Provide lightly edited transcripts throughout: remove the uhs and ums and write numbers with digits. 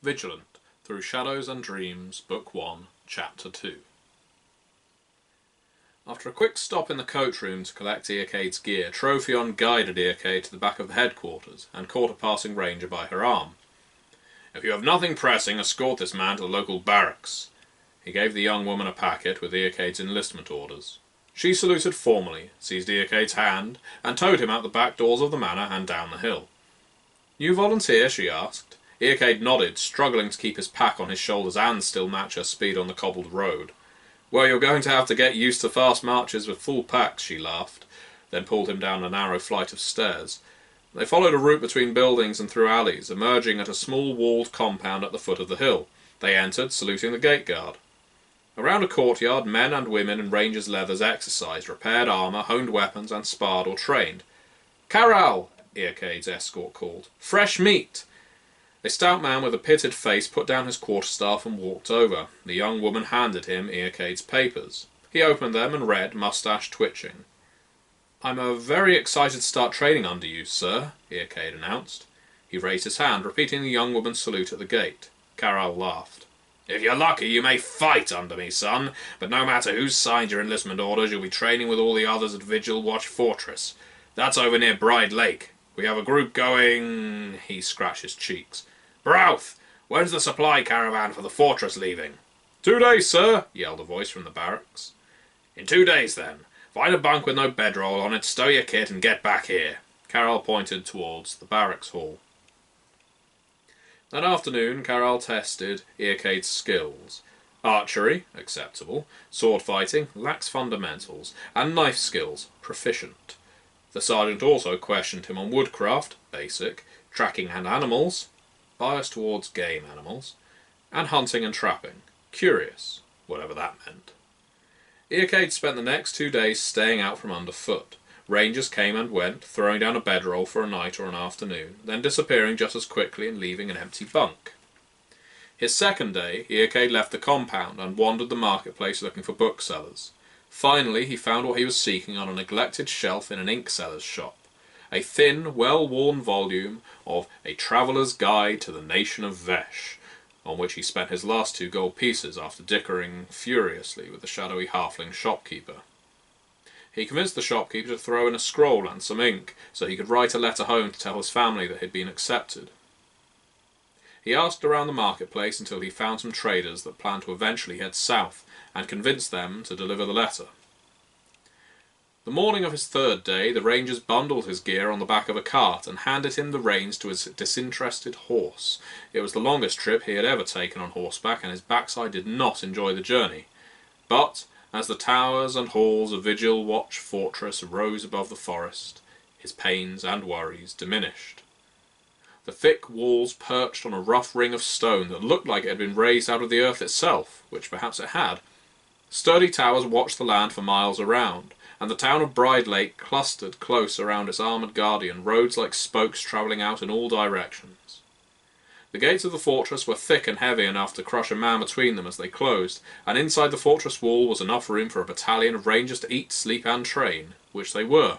Vigilant, Through Shadows and Dreams, Book 1, Chapter 2. After a quick stop in the coach room to collect Earcade's gear, Trophion guided Earcade to the back of the headquarters and caught a passing ranger by her arm. "If you have nothing pressing, escort this man to the local barracks." He gave the young woman a packet with Earcade's enlistment orders. She saluted formally, seized Earcade's hand, and towed him out the back doors of the manor and down the hill. "You volunteer?" she asked. Earcade nodded, struggling to keep his pack on his shoulders and still match her speed on the cobbled road. "Well, you're going to have to get used to fast marches with full packs," she laughed, then pulled him down a narrow flight of stairs. They followed a route between buildings and through alleys, emerging at a small walled compound at the foot of the hill. They entered, saluting the gate guard. Around a courtyard, men and women in rangers' leathers exercised, repaired armour, honed weapons, and sparred or trained. "Caral!" Earcade's escort called. "Fresh meat!" A stout man with a pitted face put down his quarterstaff and walked over. The young woman handed him Earcade's papers. He opened them and read, moustache twitching. "I'm very excited to start training under you, sir," Earcade announced. He raised his hand, repeating the young woman's salute at the gate. Caral laughed. "If you're lucky, you may fight under me, son, but no matter who's signed your enlistment orders, you'll be training with all the others at Vigil Watch Fortress. That's over near Bride Lake. We have a group going—" he scratched his cheeks. "Brouth, when's the supply caravan for the fortress leaving?" 2 days, sir," yelled a voice from the barracks. "In 2 days, then. Find a bunk with no bedroll on it, stow your kit, and get back here." Caral pointed towards the barracks hall. That afternoon, Caral tested Earcade's skills. Archery, acceptable. Sword fighting, lacks fundamentals. And knife skills, proficient. The sergeant also questioned him on woodcraft, basic. Tracking and animals, bias towards game animals. And hunting and trapping, curious, whatever that meant. Earcade spent the next 2 days staying out from underfoot. Rangers came and went, throwing down a bedroll for a night or an afternoon, then disappearing just as quickly and leaving an empty bunk. His second day, Earcade left the compound and wandered the marketplace looking for booksellers. Finally, he found what he was seeking on a neglected shelf in an inkseller's shop. A thin, well-worn volume of A Traveller's Guide to the Nation of Vesh, on which he spent his last 2 gold pieces after dickering furiously with the shadowy halfling shopkeeper. He convinced the shopkeeper to throw in a scroll and some ink, so he could write a letter home to tell his family that he had been accepted. He asked around the marketplace until he found some traders that planned to eventually head south, and convinced them to deliver the letter. The morning of his 3rd day, the rangers bundled his gear on the back of a cart and handed him the reins to his disinterested horse. It was the longest trip he had ever taken on horseback, and his backside did not enjoy the journey. But as the towers and halls of Vigil Watch Fortress rose above the forest, his pains and worries diminished. The thick walls perched on a rough ring of stone that looked like it had been raised out of the earth itself, which perhaps it had. Sturdy towers watched the land for miles around, and the town of Bride Lake clustered close around its armoured guardian, roads like spokes travelling out in all directions. The gates of the fortress were thick and heavy enough to crush a man between them as they closed, and inside the fortress wall was enough room for a battalion of rangers to eat, sleep and train, which they were.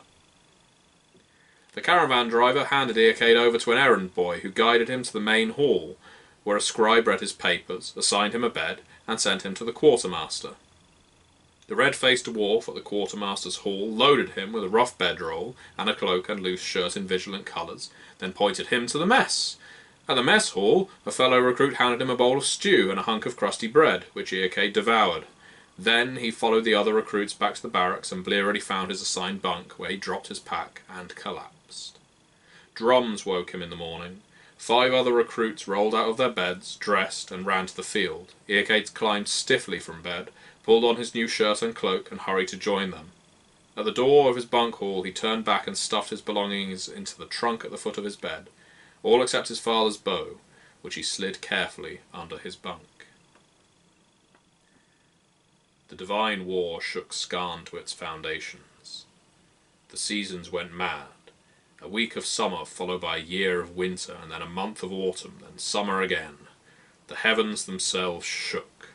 The caravan driver handed Earcade over to an errand boy who guided him to the main hall, where a scribe read his papers, assigned him a bed, and sent him to the quartermaster. The red-faced dwarf at the quartermaster's hall loaded him with a rough bedroll and a cloak and loose shirt in Vigilant colours, then pointed him to the mess. At the mess hall, a fellow recruit handed him a bowl of stew and a hunk of crusty bread, which Earcade devoured. Then he followed the other recruits back to the barracks and blearily found his assigned bunk, where he dropped his pack and collapsed. Drums woke him in the morning. 5 other recruits rolled out of their beds, dressed, and ran to the field. Earcade climbed stiffly from bed, pulled on his new shirt and cloak, and hurried to join them. At the door of his bunk hall he turned back and stuffed his belongings into the trunk at the foot of his bed, all except his father's bow, which he slid carefully under his bunk. The Divine War shook Skarn to its foundations. The seasons went mad. A week of summer followed by a year of winter, and then a month of autumn, then summer again. The heavens themselves shook.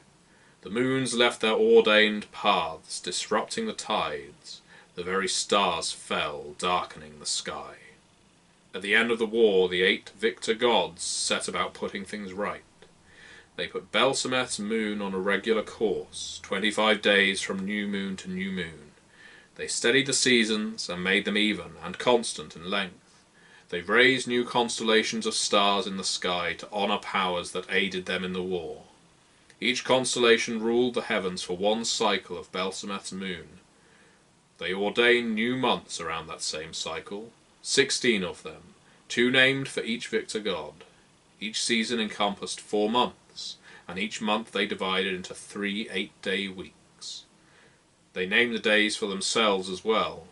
The moons left their ordained paths, disrupting the tides. The very stars fell, darkening the sky. At the end of the war, the 8 victor gods set about putting things right. They put Belsameth's moon on a regular course, 25 days from new moon to new moon. They steadied the seasons and made them even and constant in length. They raised new constellations of stars in the sky to honour powers that aided them in the war. Each constellation ruled the heavens for one cycle of Belsameth's moon. They ordained new months around that same cycle, 16 of them, 2 named for each victor god. Each season encompassed 4 months, and each month they divided into 3 8-day weeks. They named the days for themselves as well,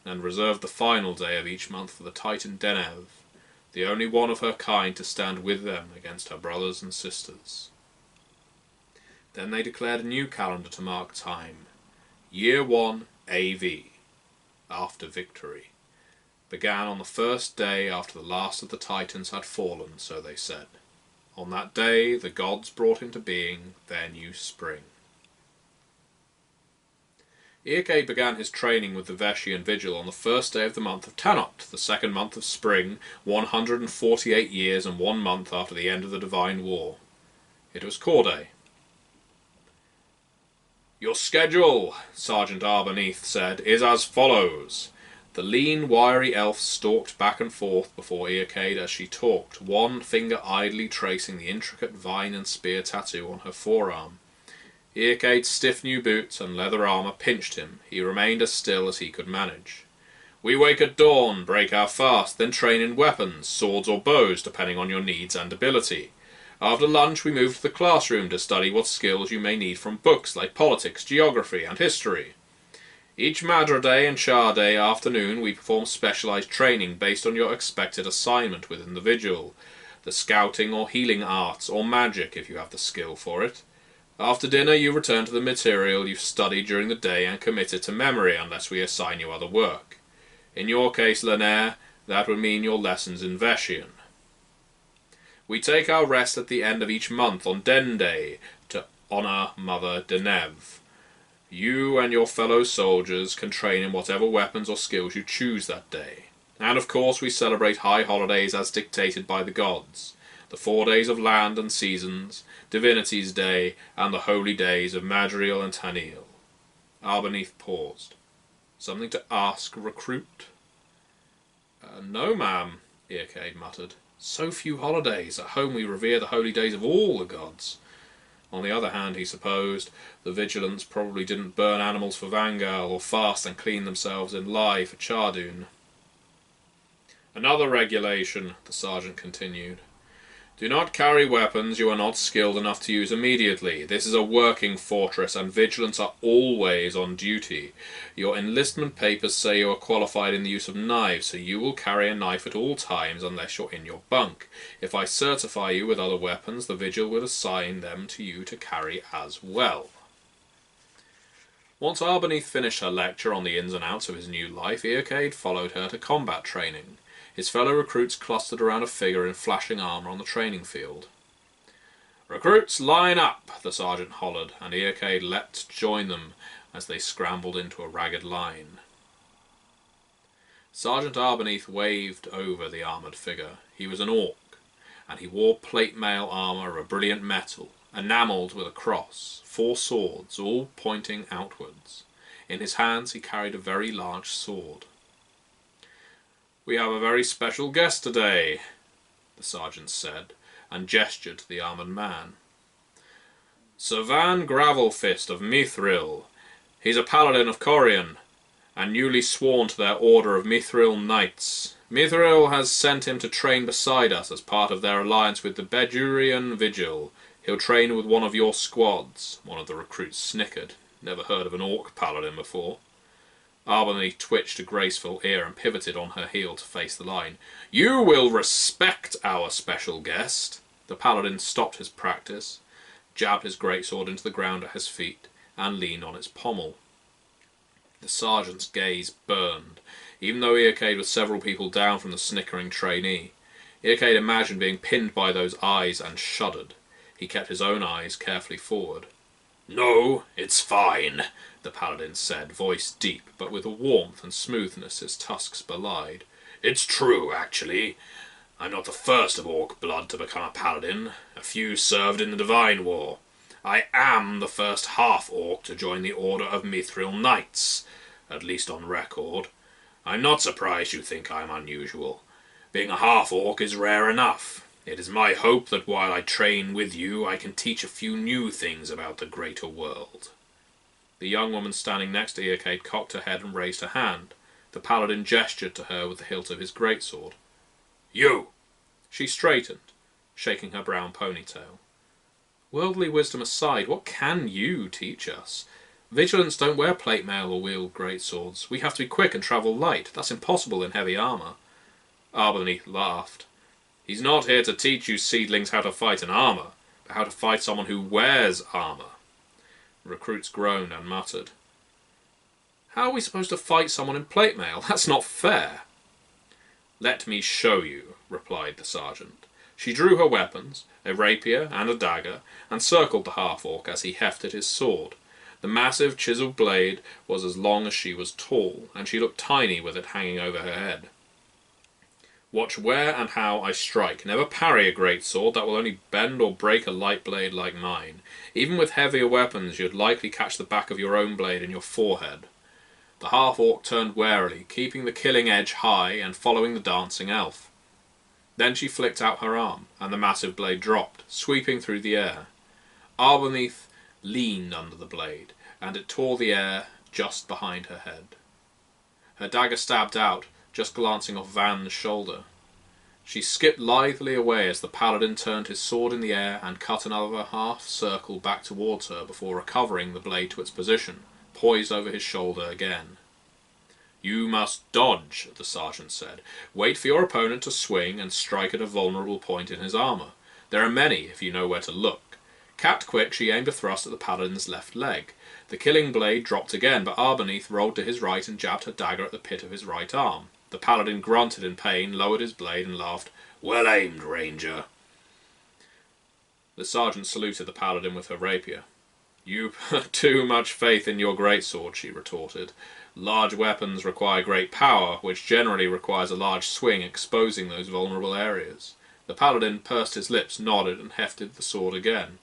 and reserved the final day of each month for the Titan Denev, the only one of her kind to stand with them against her brothers and sisters. Then they declared a new calendar to mark time. Year 1 AV, after victory, began on the first day after the last of the Titans had fallen, so they said. On that day the gods brought into being their new spring. Earcade began his training with the Veshi and Vigil on the first day of the month of Tanot, the second month of spring, 148 years and 1 month after the end of the Divine War. It was Core Day. "Your schedule," Sergeant Arbeneath said, "is as follows." The lean, wiry elf stalked back and forth before Earcade as she talked, one finger idly tracing the intricate vine and spear tattoo on her forearm. Earcade's stiff new boots and leather armour pinched him. He remained as still as he could manage. "We wake at dawn, break our fast, then train in weapons, swords or bows, depending on your needs and ability. After lunch we move to the classroom to study what skills you may need from books like politics, geography and history. Each Madra Day and Shah Day afternoon we perform specialised training based on your expected assignment within the Vigil, the scouting or healing arts, or magic if you have the skill for it. After dinner you return to the material you've studied during the day and commit it to memory unless we assign you other work. In your case, Lenaire, that would mean your lessons in Veshian. We take our rest at the end of each month on Den Day to honour Mother Denev. You and your fellow soldiers can train in whatever weapons or skills you choose that day. And of course we celebrate high holidays as dictated by the gods. The 4 days of land and seasons, Divinity's Day, and the holy days of Madriel and Tanil. Arbeneath paused. "Something to ask, recruit?" No, ma'am," Earcade muttered. "So few holidays. At home we revere the holy days of all the gods." On the other hand, he supposed, the Vigilants probably didn't burn animals for Vangal, or fast and clean themselves in lye for Chardoon. "Another regulation," the sergeant continued. "Do not carry weapons you are not skilled enough to use immediately. This is a working fortress, and Vigilants are always on duty. Your enlistment papers say you are qualified in the use of knives, so you will carry a knife at all times unless you're in your bunk. If I certify you with other weapons, the Vigil will assign them to you to carry as well." Once Arbeneath finished her lecture on the ins and outs of his new life, Earcade followed her to combat training. His fellow recruits clustered around a figure in flashing armour on the training field. "Recruits, line up!" the sergeant hollered, and Earcade leapt to join them as they scrambled into a ragged line. Sergeant Arbeneath waved over the armoured figure. He was an orc, and he wore plate mail armour of a brilliant metal, enamelled with a cross, 4 swords, all pointing outwards. In his hands he carried a very large sword. "We have a very special guest today," the sergeant said, and gestured to the armoured man. "Sir Van Gravelfist of Mithril. He's a paladin of Corian, and newly sworn to their order of Mithril Knights. Mithril has sent him to train beside us as part of their alliance with the Bedurian Vigil. He'll train with one of your squads." One of the recruits snickered. Never heard of an orc paladin before. Arbeneath twitched a graceful ear and pivoted on her heel to face the line. "You will respect our special guest." The paladin stopped his practice, jabbed his greatsword into the ground at his feet, and leaned on its pommel. The sergeant's gaze burned, even though Earcade was several people down from the snickering trainee. Earcade imagined being pinned by those eyes and shuddered. He kept his own eyes carefully forward. "No, it's fine," the paladin said, voice deep, but with a warmth and smoothness his tusks belied. "It's true, actually. I'm not the first of Orc blood to become a paladin. A few served in the Divine War. I am the first half-orc to join the Order of Mithril Knights, at least on record. I'm not surprised you think I'm unusual. Being a half-orc is rare enough. It is my hope that while I train with you, I can teach a few new things about the greater world. The young woman standing next to Earcade cocked her head and raised her hand. The paladin gestured to her with the hilt of his greatsword. You! She straightened, shaking her brown ponytail. Worldly wisdom aside, what can you teach us? Vigilants don't wear plate mail or wield greatswords. We have to be quick and travel light. That's impossible in heavy armour. Arbalneath laughed. He's not here to teach you seedlings how to fight in armour, but how to fight someone who wears armour. The recruits groaned and muttered. How are we supposed to fight someone in plate mail? That's not fair. Let me show you, replied the sergeant. She drew her weapons, a rapier and a dagger, and circled the half-orc as he hefted his sword. The massive chiselled blade was as long as she was tall, and she looked tiny with it hanging over her head. Watch where and how I strike. Never parry a great sword that will only bend or break a light blade like mine. Even with heavier weapons, you'd likely catch the back of your own blade in your forehead. The half-orc turned warily, keeping the killing edge high and following the dancing elf. Then she flicked out her arm, and the massive blade dropped, sweeping through the air. Arbalneath leaned under the blade, and it tore the air just behind her head. Her dagger stabbed out, just glancing off Van's shoulder. She skipped lithely away as the paladin turned his sword in the air and cut another half-circle back towards her before recovering the blade to its position, poised over his shoulder again. You must dodge, the sergeant said. Wait for your opponent to swing and strike at a vulnerable point in his armour. There are many, if you know where to look. Capped quick, she aimed a thrust at the paladin's left leg. The killing blade dropped again, but Arbalneath rolled to his right and jabbed her dagger at the pit of his right arm. The paladin grunted in pain, lowered his blade, and laughed. Well aimed, Ranger. The sergeant saluted the paladin with her rapier. You put too much faith in your greatsword, she retorted. Large weapons require great power, which generally requires a large swing, exposing those vulnerable areas. The paladin pursed his lips, nodded, and hefted the sword again.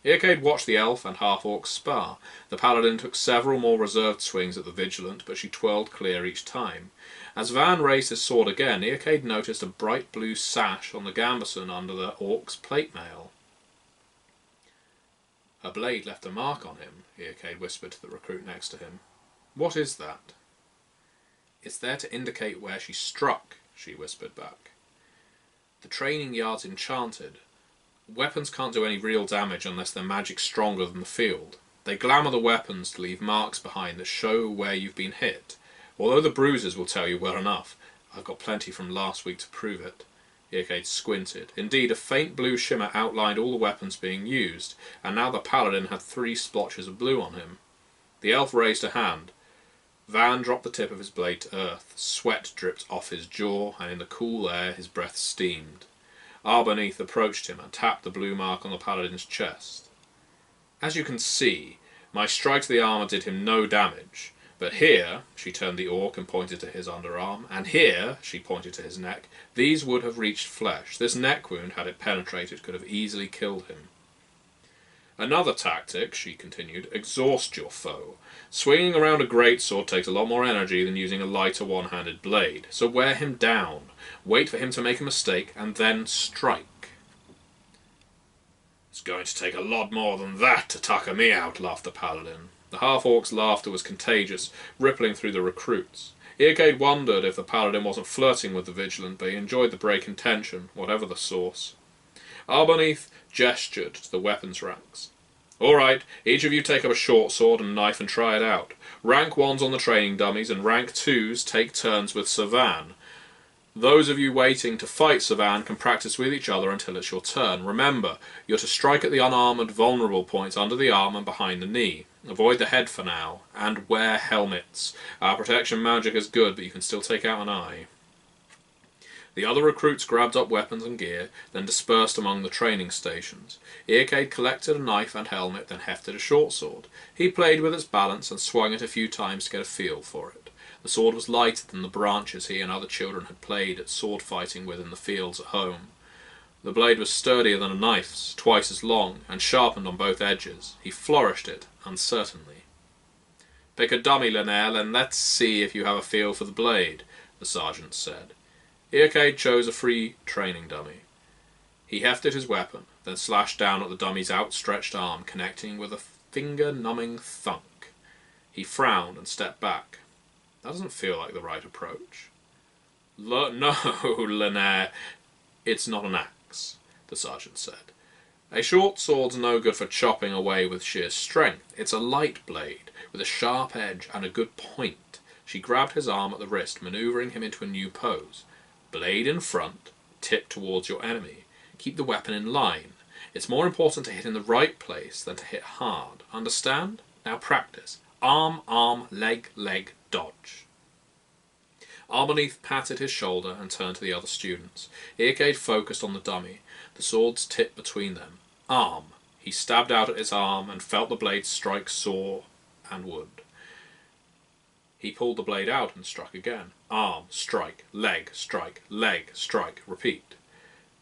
Earcade watched the elf and half-orc spar. The paladin took several more reserved swings at the Vigilant, but she twirled clear each time. As Van raised his sword again, Earcade noticed a bright blue sash on the gambeson under the orc's plate mail. Her blade left a mark on him, Earcade whispered to the recruit next to him. What is that? It's there to indicate where she struck, she whispered back. The training yard's enchanted. Weapons can't do any real damage unless they're magic stronger than the field. They glamour the weapons to leave marks behind that show where you've been hit. Although the bruises will tell you well enough, I've got plenty from last week to prove it. Earcade squinted. Indeed, a faint blue shimmer outlined all the weapons being used, and now the paladin had 3 splotches of blue on him. The elf raised a hand. Van dropped the tip of his blade to earth. Sweat dripped off his jaw, and in the cool air his breath steamed. Arbalneath approached him and tapped the blue mark on the paladin's chest. As you can see, my strike to the armour did him no damage. But here, she turned the orc and pointed to his underarm, and here, she pointed to his neck, these would have reached flesh. This neck wound, had it penetrated, could have easily killed him. Another tactic, she continued, exhaust your foe. Swinging around a greatsword takes a lot more energy than using a lighter one-handed blade, so wear him down. Wait for him to make a mistake, and then strike. It's going to take a lot more than that to tucker me out, laughed the paladin. The half-orc's laughter was contagious, rippling through the recruits. Earcade wondered if the paladin wasn't flirting with the Vigilant, but he enjoyed the break in tension, whatever the source. Arbalneath gestured to the weapons racks. All right, each of you take up a short sword and knife and try it out. Rank 1's on the training dummies, and rank 2's take turns with Sir Van. Those of you waiting to fight Sir Van can practice with each other until it's your turn. Remember, you're to strike at the unarmoured vulnerable points under the arm and behind the knee. Avoid the head for now, and wear helmets. Our protection magic is good, but you can still take out an eye. The other recruits grabbed up weapons and gear, then dispersed among the training stations. Earcade collected a knife and helmet, then hefted a short sword. He played with its balance and swung it a few times to get a feel for it. The sword was lighter than the branches he and other children had played at sword fighting with in the fields at home. The blade was sturdier than a knife's, twice as long, and sharpened on both edges. He flourished it uncertainly. "Pick a dummy, Linnell, and let's see if you have a feel for the blade," the sergeant said. Earcade chose a free training dummy. He hefted his weapon, then slashed down at the dummy's outstretched arm, connecting with a finger-numbing thunk. He frowned and stepped back. That doesn't feel like the right approach. "No, Linnell, it's not an axe," the sergeant said. "A short sword's no good for chopping away with sheer strength. It's a light blade, with a sharp edge and a good point." She grabbed his arm at the wrist, manoeuvring him into a new pose. "Blade in front, tip towards your enemy. Keep the weapon in line. It's more important to hit in the right place than to hit hard. Understand? Now practice. Arm, arm, leg, leg, dodge." Arbeneath patted his shoulder and turned to the other students. Earcade focused on the dummy, the sword's tip between them. Arm. He stabbed out at its arm and felt the blade strike saw and wood. He pulled the blade out and struck again. Arm, strike, leg, strike, repeat.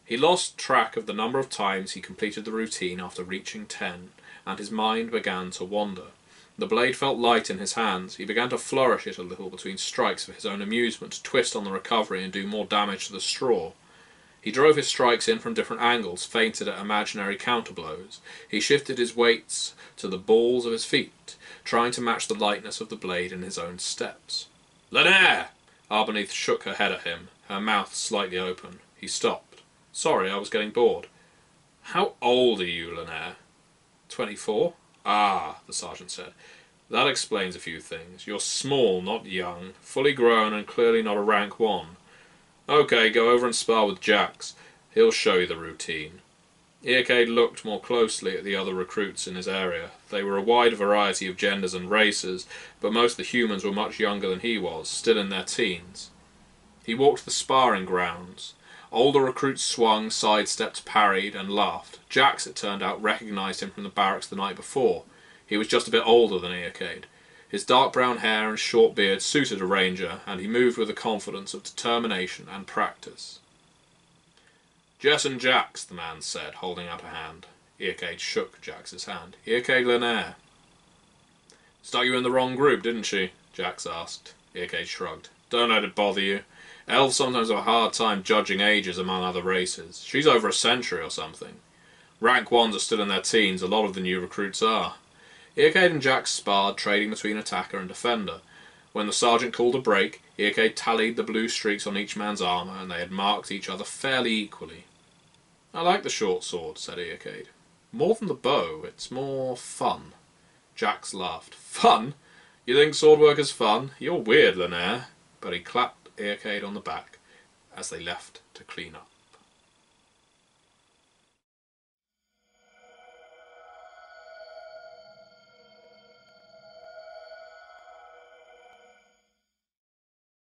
He lost track of the number of times he completed the routine after reaching 10, and his mind began to wander. The blade felt light in his hands. He began to flourish it a little between strikes for his own amusement, to twist on the recovery and do more damage to the straw. He drove his strikes in from different angles, feinted at imaginary counterblows. He shifted his weights to the balls of his feet, trying to match the lightness of the blade in his own steps. "Linnell!" Arbeneath shook her head at him, her mouth slightly open. He stopped. "Sorry, I was getting bored." "How old are you, Linnell?" 24. "Ah," the sergeant said. "That explains a few things. You're small, not young, fully grown, and clearly not a rank 1. Okay, go over and spar with Jax. He'll show you the routine." Earcade looked more closely at the other recruits in his area. They were a wide variety of genders and races, but most of the humans were much younger than he was, still in their teens. He walked the sparring grounds. Older recruits swung, sidestepped, parried, and laughed. Jax, it turned out, recognized him from the barracks the night before. He was just a bit older than Earcade. His dark brown hair and short beard suited a ranger, and he moved with the confidence of determination and practice. "Jess and Jax," the man said, holding out a hand. Earcade shook Jax's hand. "Earcade Linnell." "Stuck you in the wrong group, didn't she?" Jax asked. Earcade shrugged. "Don't let it bother you. Elves sometimes have a hard time judging ages among other races. She's over a century or something. Rank 1s are still in their teens, a lot of the new recruits are." Earcade and Jax sparred, trading between attacker and defender. When the sergeant called a break, Earcade tallied the blue streaks on each man's armour, and they had marked each other fairly equally. "I like the short sword," said Earcade. "More than the bow, it's more fun." Jax laughed. "Fun? You think swordwork is fun? You're weird, Linnell." But he clapped Earcade on the back as they left to clean up.